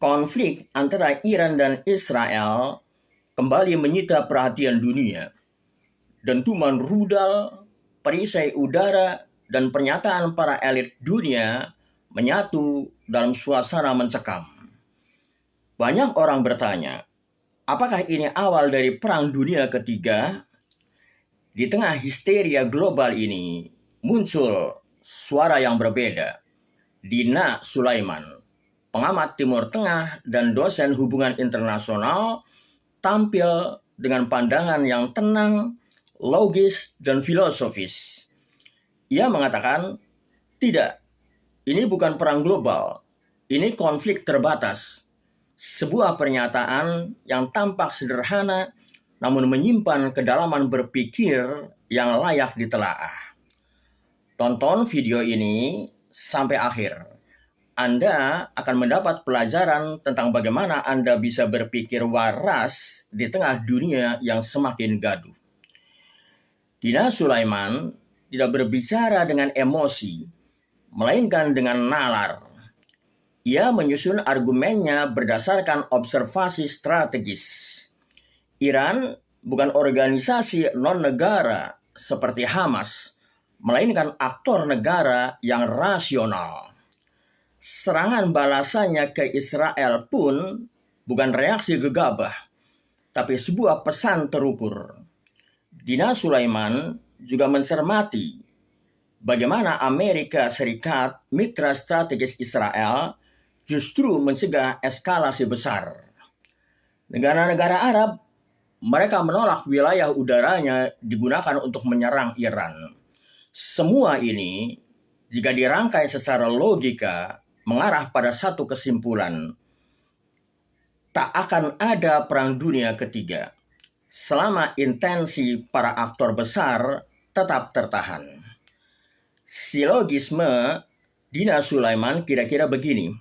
Konflik antara Iran dan Israel kembali menyita perhatian dunia. Dentuman rudal, perisai udara, dan pernyataan para elit dunia menyatu dalam suasana mencekam. Banyak orang bertanya, apakah ini awal dari Perang Dunia Ketiga? Di tengah histeria global ini, muncul suara yang berbeda. Dina Sulaiman, pengamat Timur Tengah dan dosen hubungan internasional, tampil dengan pandangan yang tenang, logis, dan filosofis. Ia mengatakan, tidak, ini bukan perang global, ini konflik terbatas. Sebuah pernyataan yang tampak sederhana, namun menyimpan kedalaman berpikir yang layak ditelaah. Tonton video ini sampai akhir. Anda akan mendapat pelajaran tentang bagaimana Anda bisa berpikir waras di tengah dunia yang semakin gaduh. Dina Sulaiman tidak berbicara dengan emosi, melainkan dengan nalar. Ia menyusun argumennya berdasarkan observasi strategis. Iran bukan organisasi non-negara seperti Hamas, melainkan aktor negara yang rasional. Serangan balasannya ke Israel pun bukan reaksi gegabah, tapi sebuah pesan terukur. Dina Sulaiman juga mencermati bagaimana Amerika Serikat, mitra strategis Israel, justru mencegah eskalasi besar. Negara-negara Arab, mereka menolak wilayah udaranya digunakan untuk menyerang Iran. Semua ini, jika dirangkai secara logika, mengarah pada satu kesimpulan. Tak akan ada Perang Dunia Ketiga selama intensi para aktor besar tetap tertahan. Silogisme Dina Sulaiman kira-kira begini.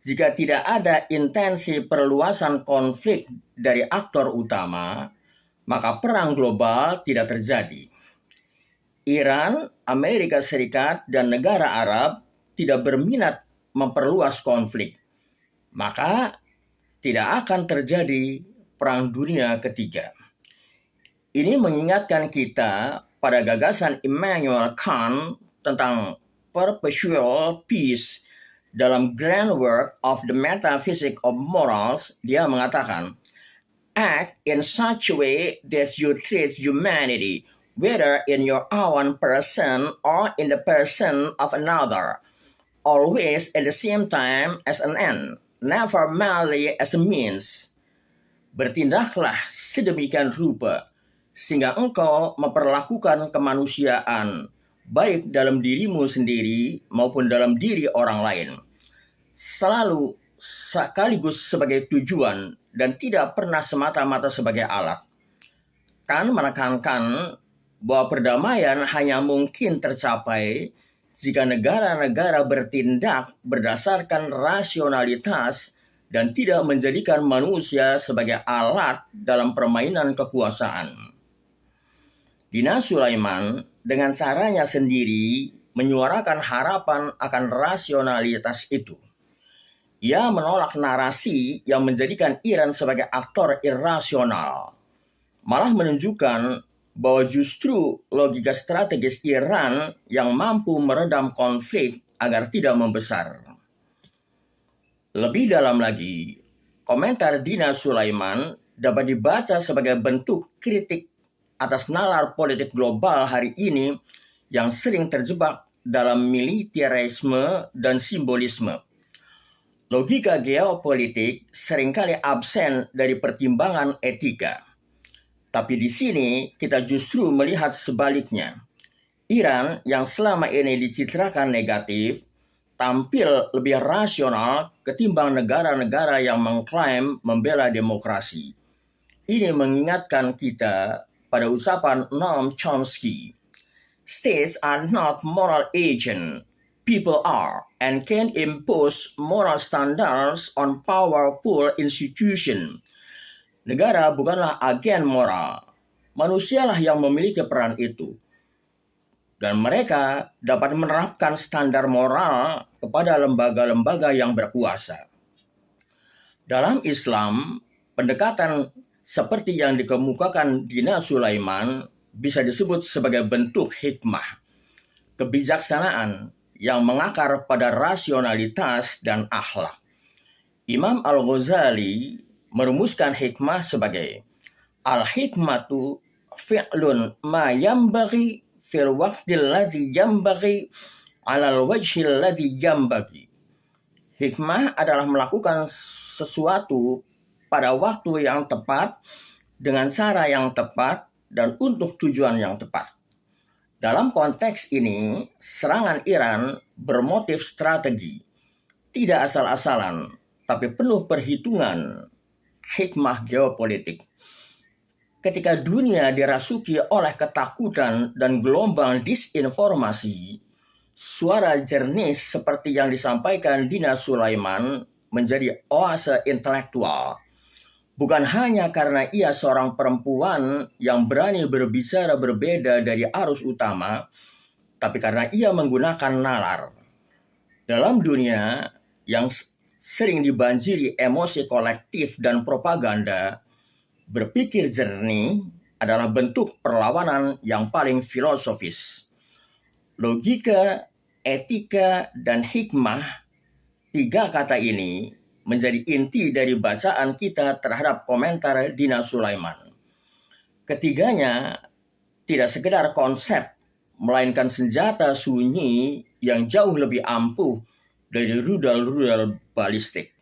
Jika tidak ada intensi perluasan konflik dari aktor utama, maka perang global tidak terjadi. Iran, Amerika Serikat, dan negara Arab tidak berminat memperluas konflik, maka tidak akan terjadi Perang Dunia Ketiga. Ini mengingatkan kita pada gagasan Immanuel Kant tentang perpetual peace. Dalam grand work of the metaphysics of morals, dia mengatakan, act in such a way that you treat humanity, whether in your own person or in the person of another, always at the same time as an end, never merely as a means. Bertindaklah sedemikian rupa, sehingga engkau memperlakukan kemanusiaan, baik dalam dirimu sendiri maupun dalam diri orang lain, selalu sekaligus sebagai tujuan dan tidak pernah semata-mata sebagai alat. Kan menekankan bahwa perdamaian hanya mungkin tercapai jika negara-negara bertindak berdasarkan rasionalitas dan tidak menjadikan manusia sebagai alat dalam permainan kekuasaan. Dina Sulaiman dengan caranya sendiri menyuarakan harapan akan rasionalitas itu. Ia menolak narasi yang menjadikan Iran sebagai aktor irasional, malah menunjukkan bahwa justru logika strategis Iran yang mampu meredam konflik agar tidak membesar. Lebih dalam lagi, komentar Dina Sulaiman dapat dibaca sebagai bentuk kritik atas nalar politik global hari ini yang sering terjebak dalam militerisme dan simbolisme. Logika geopolitik seringkali absen dari pertimbangan etika. Tapi di sini kita justru melihat sebaliknya. Iran yang selama ini dicitrakan negatif, tampil lebih rasional ketimbang negara-negara yang mengklaim membela demokrasi. Ini mengingatkan kita pada ucapan Noam Chomsky. States are not moral agents, people are, and can impose moral standards on powerful institutions. Negara bukanlah agen moral, manusialah yang memiliki peran itu. Dan mereka dapat menerapkan standar moral kepada lembaga-lembaga yang berkuasa. Dalam Islam, pendekatan seperti yang dikemukakan Dina Sulaiman bisa disebut sebagai bentuk hikmah, kebijaksanaan yang mengakar pada rasionalitas dan akhlak. Imam Al-Ghazali merumuskan hikmah sebagai al-hikmatu fi'lun ma yambaghi fil waqtil ladzi yambaghi alal wajhil ladzi yambaghi. Hikmah adalah melakukan sesuatu pada waktu yang tepat, dengan cara yang tepat, dan untuk tujuan yang tepat. Dalam konteks ini, serangan Iran bermotif strategi, tidak asal-asalan, tapi penuh perhitungan hikmah geopolitik. Ketika dunia dirasuki oleh ketakutan dan gelombang disinformasi, suara jernih seperti yang disampaikan Dina Sulaiman menjadi oase intelektual. Bukan hanya karena ia seorang perempuan yang berani berbicara berbeda dari arus utama, tapi karena ia menggunakan nalar. Dalam dunia yang sering dibanjiri emosi kolektif dan propaganda, berpikir jernih adalah bentuk perlawanan yang paling filosofis. Logika, etika, dan hikmah, tiga kata ini menjadi inti dari bacaan kita terhadap komentar Dina Sulaiman. Ketiganya tidak sekedar konsep, melainkan senjata sunyi yang jauh lebih ampuh dari rudal-rudal balistik.